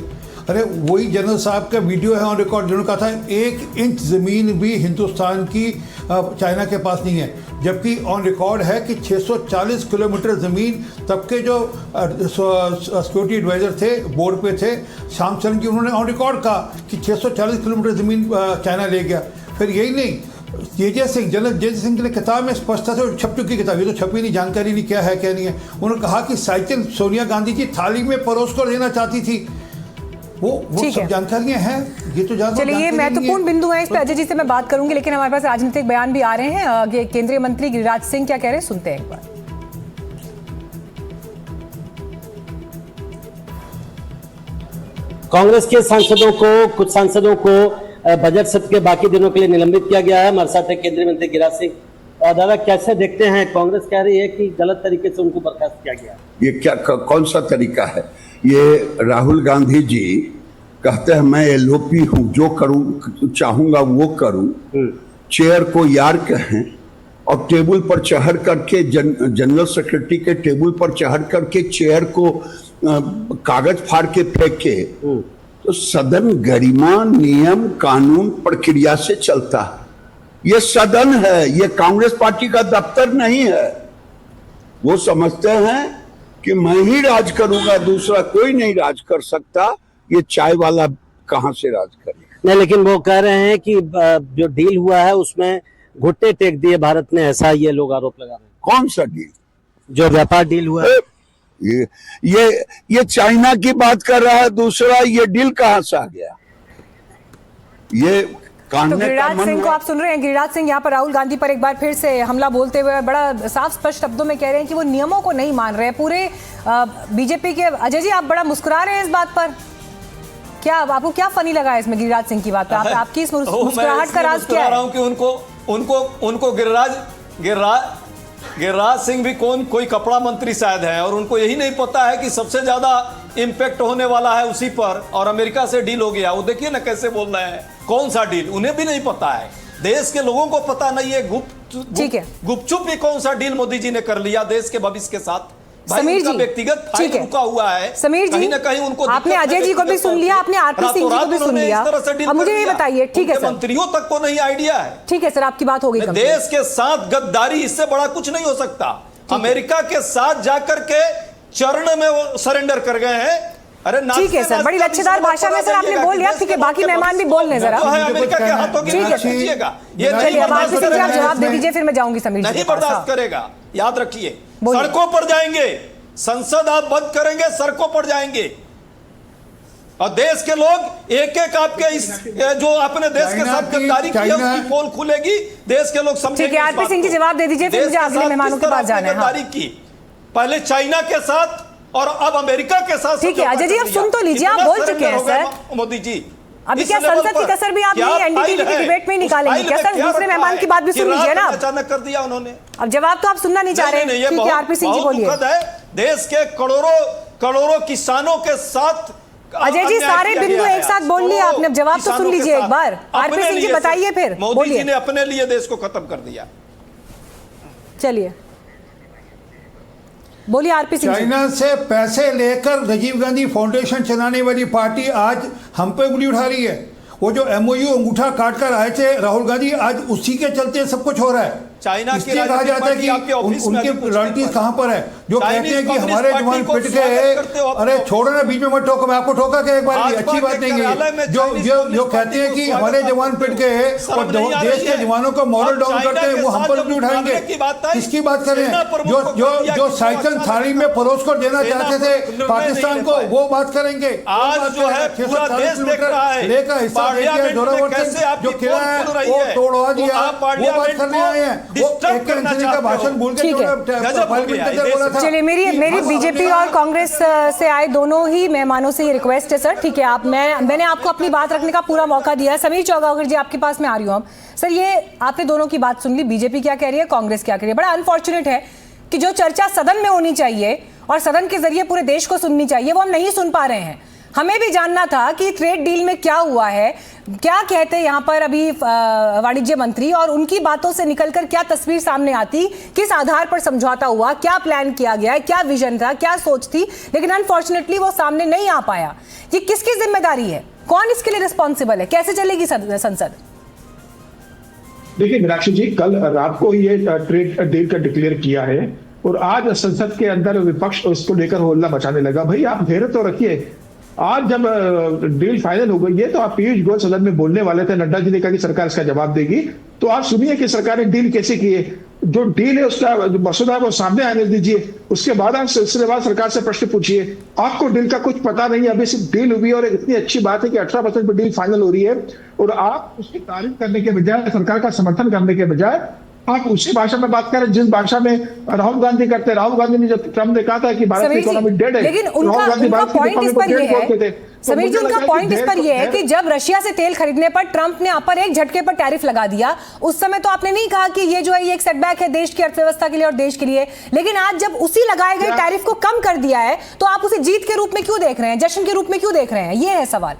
अरे वही जनरल साहब का वीडियो है ऑन रिकॉर्ड, जिन्होंने कहा था 1 इंच ज़मीन भी हिंदुस्तान की चाइना के पास नहीं है, जबकि ऑन रिकॉर्ड है कि 640 किलोमीटर ज़मीन तब के जो सिक्योरिटी एडवाइज़र थे, बोर्ड पे थे, श्याम चरण जी, उन्होंने ऑन रिकॉर्ड कहा कि 640 किलोमीटर ज़मीन चाइना ले गया। फिर यही नहीं, जनरल जे सिंह ने किताब में स्पष्टता से छप चुकी किताब, ये तो छपी नहीं, जानकारी नहीं क्या है क्या नहीं है। उन्होंने कहा कि साइकिल सोनिया गांधी जी थाली में परोस कर देना चाहती थी। वो सब जानकारियां हैं, ये तो चलिए ये महत्वपूर्ण बिंदु है, इस पर अजय जी से मैं बात करूंगी, लेकिन हमारे पास राजनीतिक बयान भी आ रहे हैं। केंद्रीय मंत्री गिरिराज सिंह क्या कह रहे हैं, सुनते हैं एक बार। कांग्रेस के सांसदों को, कुछ सांसदों को बजट सत्र के बाकी दिनों के लिए निलंबित किया गया है। हमारे साथ है केंद्रीय मंत्री गिरिराज सिंह। दादा, कैसे देखते हैं? कांग्रेस कह रही है कि गलत तरीके से उनको बर्खास्त किया गया। ये क्या कौन सा तरीका है? ये राहुल गांधी जी कहते हैं मैं एलओपी हूं, जो करूं चाहूंगा वो करूं, चेयर को यार कहें, और टेबल पर चढ़ करके जनरल सेक्रेटरी के टेबल पर चढ़ करके चेयर को कागज फाड़ के फेंके। तो सदन गरिमा, नियम, कानून, प्रक्रिया से चलता है। ये सदन है, ये कांग्रेस पार्टी का दफ्तर नहीं है। वो समझते हैं कि मैं ही राज करूंगा, दूसरा कोई नहीं राज कर सकता। ये चाय वाला कहां से राज करेगा? नहीं, लेकिन वो कह रहे हैं कि जो डील हुआ है उसमें घुट्टे टेक दिए भारत ने, ऐसा ये लोग आरोप लगा रहे हैं। कौन सा डील? जो व्यापार डील हुआ है। ये चाइना की बात कर रहा है, दूसरा ये डील कहां से आ गया? ये तो गिरिराज सिंह को आप सुन रहे हैं। गिरिराज सिंह यहाँ पर राहुल गांधी पर एक बार फिर से हमला बोलते हुए बड़ा साफ स्पष्ट शब्दों में कह रहे हैं कि वो नियमों को नहीं मान रहे हैं पूरे बीजेपी के। अजय जी, आप बड़ा मुस्कुरा रहे हैं इस बात पर, क्या आपको क्या फनी लगा है इसमें गिरिराज सिंह की बात? आपकी इस मुस्कुराहट का राज क्या है? उनको गिरिराज सिंह भी कोई कपड़ा मंत्री शायद है, और उनको यही नहीं पता है कि सबसे ज्यादा इंपैक्ट होने वाला है उसी पर, और अमेरिका से डील हो गया। वो देखिए ना कैसे बोल रहे हैं, कौन सा डील उन्हें भी नहीं पता है, देश के लोगों को पता नहीं है। गुपचुप ही कौन सा डील मोदी जी ने कर लिया देश के भविष्य के साथ। समीर जी, व्यक्तिगत फायदा रुका हुआ है। समीर जी, कहीं उनको आपने अजय जी को भी सुन लिया, आपने आरपी सिंह जी को भी सुन लिया। अब मुझे ये बताइए, ठीक है सर, मंत्रियों तक को नहीं आइडिया है। ठीक है सर, आपकी बात हो गई। देश के साथ गद्दारी, इससे बड़ा कुछ नहीं हो सकता। अमेरिका के साथ जाकर के चरण में वो सरेंडर कर गए हैं। अरे ठीक है सर, बड़ी लच्छेदार भाषा में सर आपने बोल लिया। ठीक है, बाकी मेहमान भी बोल रहे जरा। अमेरिका के हाथों की कीजिएगा, ये चलिए अब आरपी सिंह जी आप जवाब दे दीजिए, फिर मैं जाऊंगी समीर जी। नहीं बर्दाश्त करेगा, याद रखिए। सड़कों पर जाएंगे, संसद आप बंद करेंगे, सड़कों पर जाएंगे, और देश के लोग एक एक आपके इस जो अपने देश के साथ गद्दारी की उसकी पोल खुलेगी, देश के लोग समझेंगे। ठीक है, आरपी सिंह जी जवाब दे दीजिए, फिर मुझे अगले मेहमानों के पास जाना है। गद्दारी की पहले चाइना के साथ और अब अमेरिका के साथ। ठीक है अजय जी, आप सुन तो लीजिए, आप बोल चुके हैं सर मोदी जी। अभी क्या संसद की कसर भी आप नहीं एनडीटीवी की डिबेट में निकालेंगे क्या सर? दूसरे मेहमान की बात भी सुन लीजिए ना। अचानक कर दिया उन्होंने, अब जवाब तो आप सुनना नहीं चाह रहे। ठीक है आरपी सिंह जी बोलिए। देश के करोड़ों किसानों के साथ अजय जी सारे बिंदु एक साथ बोल लिए आपने, अब जवाब तो सुन लीजिए एक बार। आरपी सिंह जी बताइए फिर। मोदी जी ने अपने लिए देश को खत्म कर दिया। चलिए बोलिए आरपी सिंह जी। चाइना से पैसे लेकर राजीव गांधी फाउंडेशन चलाने वाली पार्टी आज हम पे उंगली उठा रही है। वो जो एमओयू अंगूठा काट कर आए थे राहुल गांधी, आज उसी के चलते सब कुछ हो रहा है। चाइना की इसलिए कहा जाता है कि उनकी रॉयल्टीज कहाँ पर है, जो कहते हैं कि हमारे जवान पिट गए। अरे छोड़ो ना, बीच में मत ठोको, मैं आपको ठोका क्या एक बार भी? अच्छी बात नहीं है। जो कहते हैं कि हमारे जवान पिट गए और देश के जवानों को मॉरल डाउन करते हैं, वो हम पर भी उठाएंगे। किसकी बात कर रहे हैं? जो साइकिल थाली में परोस कर देना चाहते थे पाकिस्तान को, वो बात करेंगे। आज जो है पूरा देश देख रहा है, लेकर हिस्सा जो किया है वो तोड़वा दिया, वो बात करने आए हैं। चलिए मेरी बीजेपी और कांग्रेस से आए दोनों ही मेहमानों से ये रिक्वेस्ट है सर, ठीक है आप मैंने आपको अपनी बात रखने का पूरा मौका दिया है। समीर चौगावकर जी आपके पास में आ रही हूँ सर, ये आपने दोनों की बात सुन ली, बीजेपी क्या कह रही है, कांग्रेस क्या कह रही है। बड़ा अनफॉर्चुनेट है कि जो चर्चा सदन में होनी चाहिए और सदन के जरिए पूरे देश को सुननी चाहिए, वो हम नहीं सुन पा रहे हैं। हमें भी जानना था कि ट्रेड डील में क्या हुआ है, क्या कहते हैं यहाँ पर अभी वाणिज्य मंत्री, और उनकी बातों से निकलकर क्या तस्वीर सामने आती, किस आधार पर समझौता हुआ, क्या प्लान किया गया, क्या विजन था, क्या सोच थी, लेकिन अनफॉर्चुनेटली वो सामने नहीं आ पाया। ये किसकी जिम्मेदारी है, कौन इसके लिए रिस्पॉन्सिबल है, कैसे चलेगी संसद? देखिए मीनाक्षी जी, कल रात को ये ट्रेड डील का डिक्लेयर किया है और आज संसद के अंदर विपक्ष उसको लेकर होल्ला मचाने लगा। भाई आप धैर्य तो रखिए, आज जब डील फाइनल हो गई है तो आप पीयूष गोयल सदन में बोलने वाले थे, नड्डा जी ने कहा कि सरकार इसका जवाब देगी, तो आप सुनिए कि सरकार ने डील कैसे की है। जो डील है उसका जो मसौदा है वो सामने आने दीजिए, उसके बाद आप सिलसिलेवार सरकार से प्रश्न पूछिए। आपको डील का कुछ पता नहीं, अभी सिर्फ डील हुई और इतनी अच्छी बात है कि 18% पर डील फाइनल हो रही है और आप उसकी तारीफ करने के बजाय, सरकार का समर्थन करने के बजाय आप उसी भाषा में बात करें जिस भाषा में राहुल गांधी करते हैं। राहुल गांधी ने जब ट्रम्प ने कहा था कि भारत की इकोनॉमी डेड है, लेकिन उनका पॉइंट इस पर ये है समीर जी, उनका पॉइंट इस पर यह है कि जब रशिया से तेल खरीदने पर ट्रंप ने आप पर एक झटके पर टैरिफ लगा दिया, उस समय तो आपने नहीं कहा कि ये जो है ये एक सेटबैक है देश की अर्थव्यवस्था के लिए और देश के लिए, लेकिन आज जब उसी लगाए गए टैरिफ को कम कर दिया है तो आप उसे जीत के रूप में क्यों देख रहे हैं, जश्न के रूप में क्यों देख रहे हैं, ये है सवाल।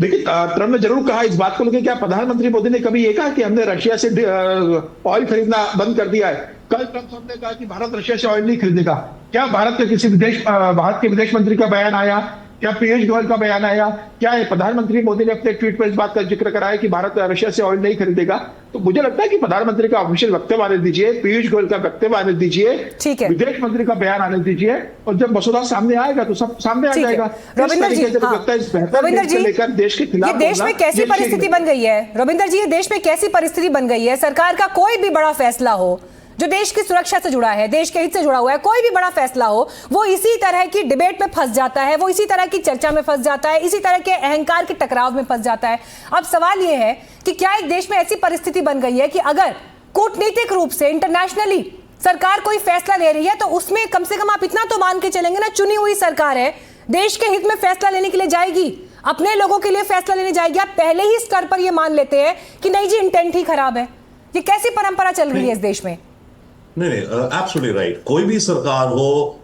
देखिए ट्रम्प ने जरूर कहा इस बात को लेकर, क्या प्रधानमंत्री मोदी ने कभी ये कहा कि हमने रशिया से ऑयल खरीदना बंद कर दिया है? कल ट्रम्प साहब ने कहा कि भारत रशिया से ऑयल नहीं खरीदेगा। क्या भारत के विदेश मंत्री का बयान आया, क्या पीयूष गोयल का बयान आया, क्या प्रधानमंत्री मोदी ने अपने ट्वीट पर इस बात का जिक्र कराया कि भारत रशिया से ऑयल नहीं खरीदेगा? तो मुझे लगता है कि प्रधानमंत्री का ऑफिशियल वक्तव्य आने दीजिए, पीयूष गोयल का वक्तव्य आने दीजिए, विदेश मंत्री का बयान आने दीजिए, और जब मसौदा सामने आएगा तो सब सामने आ जाएगा। रविंदर जी, देश के खिलाफ देश में कैसी परिस्थिति बन गई है, रविंदर जी, ये देश में कैसी परिस्थिति बन गई है, सरकार का कोई भी बड़ा फैसला हो जो देश की सुरक्षा से जुड़ा है, देश के हित से जुड़ा हुआ है, कोई भी बड़ा फैसला हो, वो इसी तरह की डिबेट में फंस जाता है, वो इसी तरह की चर्चा में फंस जाता है, इसी तरह के अहंकार के टकराव में फंस जाता है। अब सवाल ये है कि क्या एक देश में ऐसी परिस्थिति बन गई है कि अगर कूटनीतिक रूप से इंटरनेशनली सरकार कोई फैसला ले रही है तो उसमें कम से कम आप इतना तो मान के चलेंगे ना, चुनी हुई सरकार है, देश के हित में फैसला लेने के लिए जाएगी, अपने लोगों के लिए फैसला लेने जाएगी। आप पहले ही स्तर पर यह मान लेते हैं कि नहीं जी इंटेंट ही खराब है। ये कैसी परंपरा चल रही है इस देश में? नहीं, एब्सोल्युटली राइट। कोई भी सरकार हो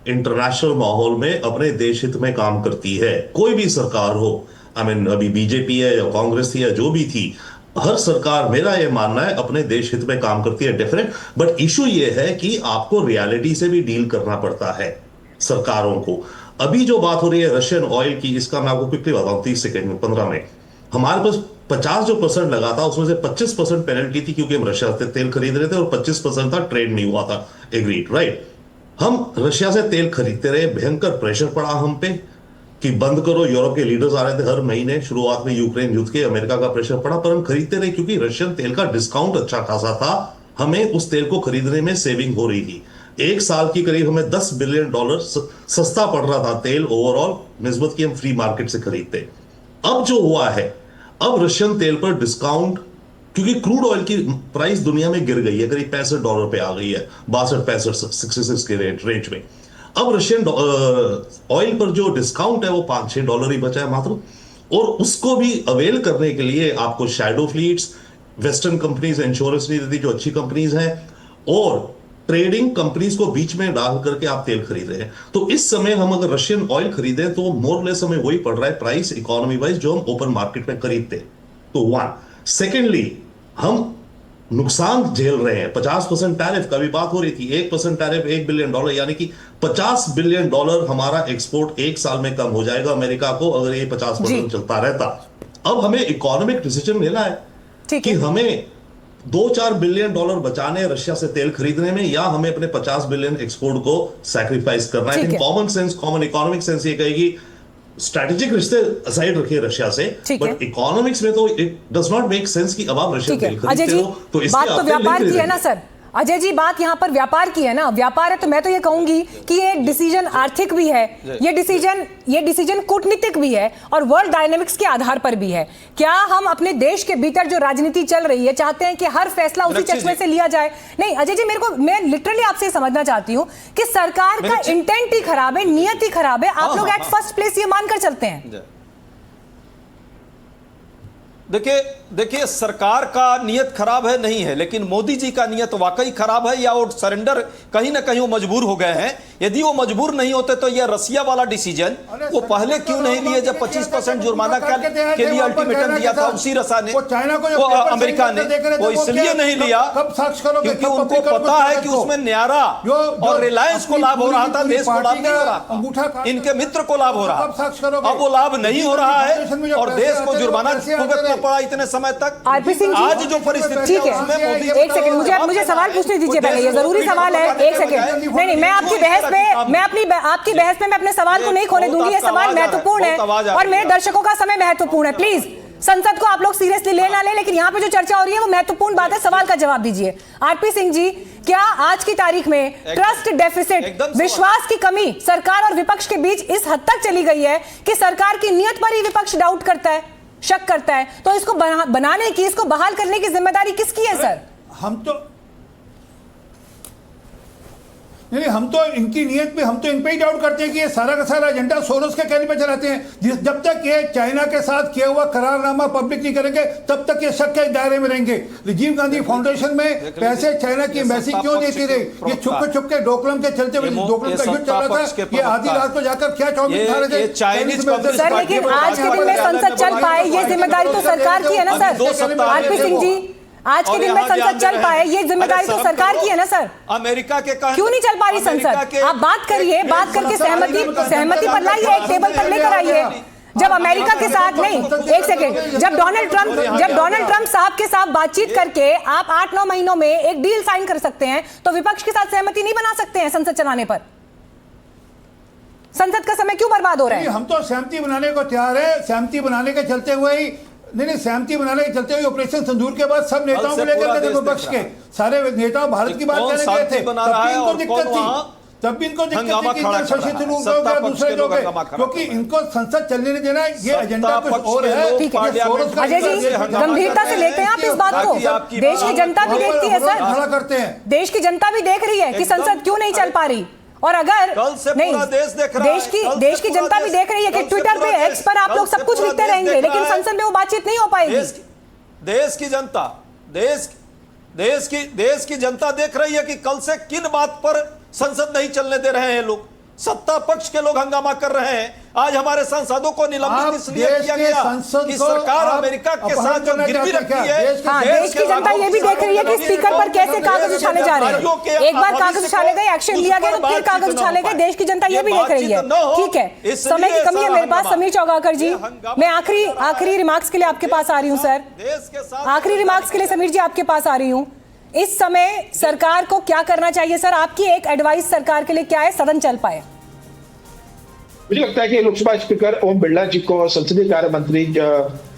इंटरनेशनल माहौल में अपने देश हित में काम करती है, कोई भी सरकार हो, अभी बीजेपी है या कांग्रेस थी या जो भी थी, हर सरकार, मेरा ये मानना है, अपने देश हित में काम करती है, डेफिनेट। बट इशू ये है कि आपको रियलिटी से भी डील करना पड़ता है सरकारों को। अभी जो बात हो रही है रशियन ऑयल की, इसका मैं आपको क्विकली बताऊं 30 सेकेंड में, 15 में। हमारे पास 50% लगा था, उसमें से 25% पेनल्टी थी क्योंकि हम रशिया से तेल खरीद रहे थे और 25% था ट्रेड नहीं हुआ था, एग्रीड, राइट। हम रशिया से तेल खरीदते रहे, भयंकर प्रेशर पड़ा हम पे कि बंद करो, यूरोप के लीडर्स आ रहे थे हर महीने, शुरुआत में यूक्रेन युद्ध के, अमेरिका का प्रेशर पड़ा, पर हम खरीदते रहे क्योंकि रशियन तेल का डिस्काउंट अच्छा खासा था, हमें उस तेल को खरीदने में सेविंग हो रही थी। एक साल की करीब हमें $10 बिलियन सस्ता पड़ रहा था तेल ओवरऑल, निस्बत की हम फ्री मार्केट से खरीदते। अब जो हुआ है, अब रशियन तेल पर डिस्काउंट, क्योंकि क्रूड ऑयल की प्राइस दुनिया में गिर गई है, करीब $65 पे आ गई है, 62, 66 के रेंज में। अब रशियन ऑयल पर जो डिस्काउंट है वो $5-6 ही बचा है मात्र, और उसको भी अवेल करने के लिए आपको shadow fleets, western companies insurance नहीं देती जो अच्छी कंपनीज हैं, और ट्रेडिंग कंपनीज को बीच में डाल करके आप तेल खरीद रहे हैं। तो इस समय हम अगर रशियन ऑयल खरीदें तो मोर लेस हमें वही पड़ रहा है प्राइस इकोनॉमी वाइज जो हम ओपन मार्केट में खरीदते। तो वन, सेकेंडली हम नुकसान झेल रहे हैं। 50% टैरिफ का भी बात हो रही थी, 1% टैरिफ $1 बिलियन, यानी कि $50 बिलियन हमारा एक्सपोर्ट एक साल में कम हो जाएगा अमेरिका को, अगर ये 50% चलता रहता। अब हमें इकोनॉमिक डिसीजन लेना है कि हमें $2-4 बिलियन बचाने रशिया से तेल खरीदने में, या हमें अपने 50 बिलियन एक्सपोर्ट को सैक्रिफाइस करना है। Common sense, common economic sense ये कहेगी स्ट्रैटेजिक रिश्ते असाइड रखिए रशिया से, बट इकोनॉमिक्स में तो it does not make sense कि अब आप रशिया तेल खरीदते हो तो इसलिए बात तो व्यापार की है ना सर। अजय जी, बात यहाँ पर व्यापार की है ना, व्यापार है तो मैं तो ये कहूंगी कि ये डिसीजन आर्थिक भी है, ये डिसीजन कूटनीतिक भी है और वर्ल्ड डायनेमिक्स के आधार पर भी है। क्या हम अपने देश के भीतर जो राजनीति चल रही है चाहते हैं कि हर फैसला उसी चश्मे से लिया जाए? नहीं अजय जी, मैं लिटरली आपसे समझना चाहती हूँ कि सरकार का इंटेंट ही खराब है, नियत ही खराब है, आप लोग एट फर्स्ट प्लेस ये मानकर चलते हैं। देखिए सरकार का नियत खराब है नहीं है, लेकिन मोदी जी का नियत वाकई खराब है, या वो सरेंडर कहीं ना कहीं वो मजबूर हो गए हैं। यदि वो मजबूर नहीं होते तो ये रसिया वाला डिसीजन वो पहले क्यों नहीं लिए जब 25% जुर्माना के लिए अल्टीमेटम दिया था उसी रसा ने, वो अमेरिका ने, वो इसलिए नहीं लिया क्योंकि उनको पता है कि उसमें न्यारा और रिलायंस को लाभ हो रहा था, देश को लाभ नहीं हो रहा था, इनके मित्र को लाभ हो रहा। अब वो लाभ नहीं हो रहा है और देश को जुर्माना भुगतना पड़ा इतने समय तक। आरपी सिंह जी, आज जो परिस्थिति ठीक है, एक सेकंड मुझे सवाल पूछने दीजिए पहले, ये जरूरी सवाल है। एक सेकंड, नहीं मैं आपकी बहस में मैं अपने सवाल को नहीं खोने दूंगी, ये सवाल महत्वपूर्ण है और मेरे दर्शकों का समय महत्वपूर्ण है। प्लीज संसद को आप लोग सीरियसली ले ना ले, लेकिन यहाँ पे जो चर्चा हो रही है वो महत्वपूर्ण बात है, सवाल का जवाब दीजिए। आरपी सिंह जी, क्या आज की तारीख में ट्रस्ट डेफिसिट, विश्वास की कमी सरकार और विपक्ष के बीच इस हद तक चली गई है कि सरकार की नियत पर ही विपक्ष डाउट करता है, शक करता है? तो इसको बनाने की, इसको बहाल करने की जिम्मेदारी किसकी है सर? हम तो इनकी नियत पे, हम तो इन पे ही डाउट करते हैं कि ये सारा का सारा एजेंडा सोरोस के कहने पे चलाते हैं। जब तक ये चाइना के साथ किया हुआ करारनामा पब्लिक नहीं करेंगे तब तक ये शक के दायरे में रहेंगे। राजीव गांधी फाउंडेशन में पैसे चाइना की एम्बेसी क्यों देती रही? ये छुप के डोकलम के चलते हुए, डोकलम का युद्ध चल रहा था, ये आधी रात को जाकर क्या चौमिन खा रहे थे सर। लेकिन आज के दिन में संसद चल पाए ये जिम्मेदारी तो सरकार की है ना सर। आरपी सिंह जी, आज के दिन में संसद चल पाए ये जिम्मेदारी तो सरकार की है ना सर। अमेरिका के क्यों नहीं चल पा रही संसद? आप बात करिए, बात करके सहमति पर लाइए, एक टेबल पर लेकर आइए। जब अमेरिका के साथ नहीं, एक सेकेंड, जब डोनाल्ड ट्रंप साहब के साथ बातचीत करके आप 8-9 महीनों में एक डील साइन कर सकते हैं, तो विपक्ष के साथ सहमति नहीं बना सकते हैं संसद चलाने पर? संसद का समय क्यों बर्बाद हो रहा है? हम तो सहमति बनाने को तैयार है, सहमति बनाने के चलते हुए ही सहमति बनाने के चलते हुए ऑपरेशन सिंदूर के बाद सब नेताओं को लेकर गए, विपक्ष के सारे नेता भारत की बात करने गए थे, तब भी इनको दिक्कत थी शशि थरूर हो दूसरे लोग, क्योंकि इनको संसद चलने नहीं देना, ये एजेंडा कुछ और है। अजय जी, गंभीरता से लेते हैं आप इस बात को? देश की जनता भी देखती है सर, खड़ा करते हैं, देश की जनता भी देख रही है कि संसद क्यों नहीं चल पा रही। और अगर नहीं, देश की जनता भी देख रही है कि ट्विटर पे, एक्स पर आप लोग सब कुछ लिखते रहेंगे, लेकिन संसद में वो बातचीत नहीं हो पाएगी। देश की जनता देख रही है कि कल से किन बात पर संसद नहीं चलने दे रहे हैं लोग। सत्ता पक्ष के लोग हंगामा कर रहे हैं। आज हमारे सांसदों को निलंबित इसलिए किया गया कि सरकार अमेरिका के साथ जो गिरवी रखी है। देश की जनता ये भी देख रही है कि स्पीकर पर कैसे कागज उछाले जा रहे हैं। एक बार कागज उछाले गए, एक्शन लिया गया, तो फिर कागज उछाले गए। देश की जनता ये भी देख रही है। ठीक है, समय की कमी है मेरे पास। समीर चौगाकर जी, मैं आखिरी रिमार्क्स के लिए आपके पास आ रही हूँ सर। आखिरी रिमार्क्स के लिए समीर जी आपके पास आ रही हूँ। इस समय सरकार को क्या करना चाहिए सर? आपकी एक एडवाइस सरकार के लिए क्या है, सदन चल पाए? मुझे लगता है कि लोकसभा स्पीकर ओम बिरला जी को, संसदीय कार्य मंत्री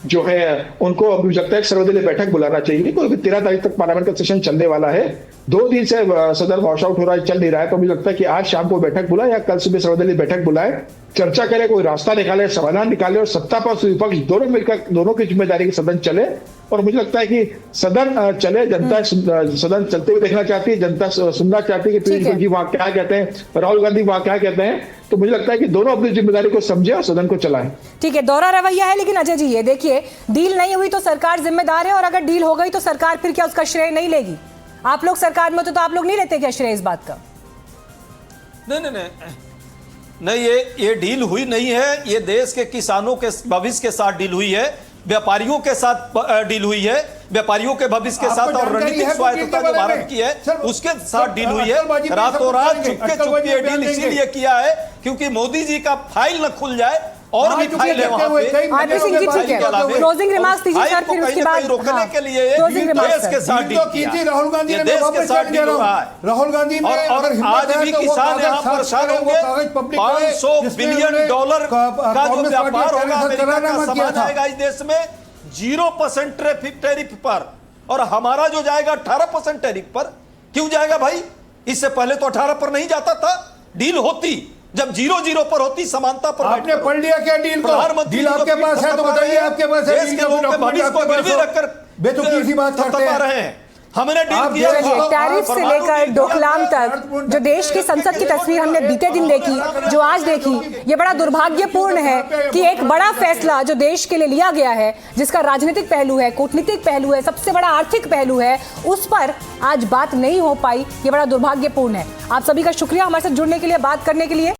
जो है उनको मुझे लगता है सर्वदलीय बैठक बुलाना चाहिए, क्योंकि 13 तारीख तक पार्लियामेंट का सेशन चलने वाला है। 2 दिन से सदन वॉश आउट हो रहा है, चल नहीं रहा है। तो मुझे लगता है कि आज शाम को बैठक बुलाए या कल सुबह सर्वदलीय बैठक बुलाए, चर्चा करे, कोई रास्ता निकाले, समाधान निकाले और सत्ता पक्ष विपक्ष दोनों मिलकर, दोनों की जिम्मेदारी के सदन चले। और मुझे लगता है कि सदन चले, जनता सदन चलते हुए देखना चाहती है, जनता सुनना चाहती है कि पीयूष गोयल जी वहां क्या कहते हैं, राहुल गांधी वहां क्या कहते हैं। तो मुझे लगता है कि दोनों अपनी जिम्मेदारी को समझे और सदन को चलाएं। ठीक है, दोहरा रवैया है। लेकिन अजय जी ये देखिए, डील नहीं हुई तो सरकार जिम्मेदार है, और अगर डील हो गई तो सरकार फिर क्या उसका श्रेय नहीं लेगी? आप लोग सरकार में तो आप लोग नहीं लेते क्या श्रेय इस बात का? नहीं, ये डील हुई नहीं है। ये देश के किसानों के भविष्य के साथ डील हुई है, व्यापारियों के साथ डील हुई है। व्यापारियों के भविष्य के आपको साथ और जानकारी रणनीतिक है स्वायत्तता जो भारत की है उसके साथ डील हुई है। रातों रात चुपके ये डील इसीलिए किया है क्योंकि मोदी जी का फाइल न खुल जाए और भी फाइल है वहां पे। आरपी सिंह जी ठीक है, क्लोजिंग रिमार्क्स दीजिए सर, फिर उसके बाद रोकने के लिए क्लोजिंग रिमार्क्स देश के साथ डील किया। राहुल गांधी ये ने देश के साथ डील हो रहा है। राहुल गांधी ने और आज भी किसान यहाँ परेशान होंगे। $500 बिलियन का जो व्यापार होगा अमेरिका का सामान आएगा इस देश में 0% टैरिफ पर, और हमारा जो जाएगा 18% टैरिफ पर। क्यों जाएगा भाई? इससे पहले तो 18 पर नहीं जाता था। डील होती जब 0-0 पर होती, समानता पर। आपने पढ़ लिया क्या डील को? डील आपके पास है तो बताइए, आपके पास है? देश के लोगों के भविष्य को गिरवी रखकर बेतुकी सी बात करते हैं। हमने डील किया। टैरिफ से लेकर डोकलाम तक जो देश की संसद की तस्वीर हमने बीते दिन देखी, जो आज देखी, ये बड़ा दुर्भाग्यपूर्ण है कि एक बड़ा फैसला जो देश के लिए लिया गया है, जिसका राजनीतिक पहलू है, कूटनीतिक पहलू है, सबसे बड़ा आर्थिक पहलू है, उस पर आज बात नहीं हो पाई। ये बड़ा दुर्भाग्यपूर्ण है। आप सभी का शुक्रिया हमारे साथ जुड़ने के लिए, बात करने के लिए।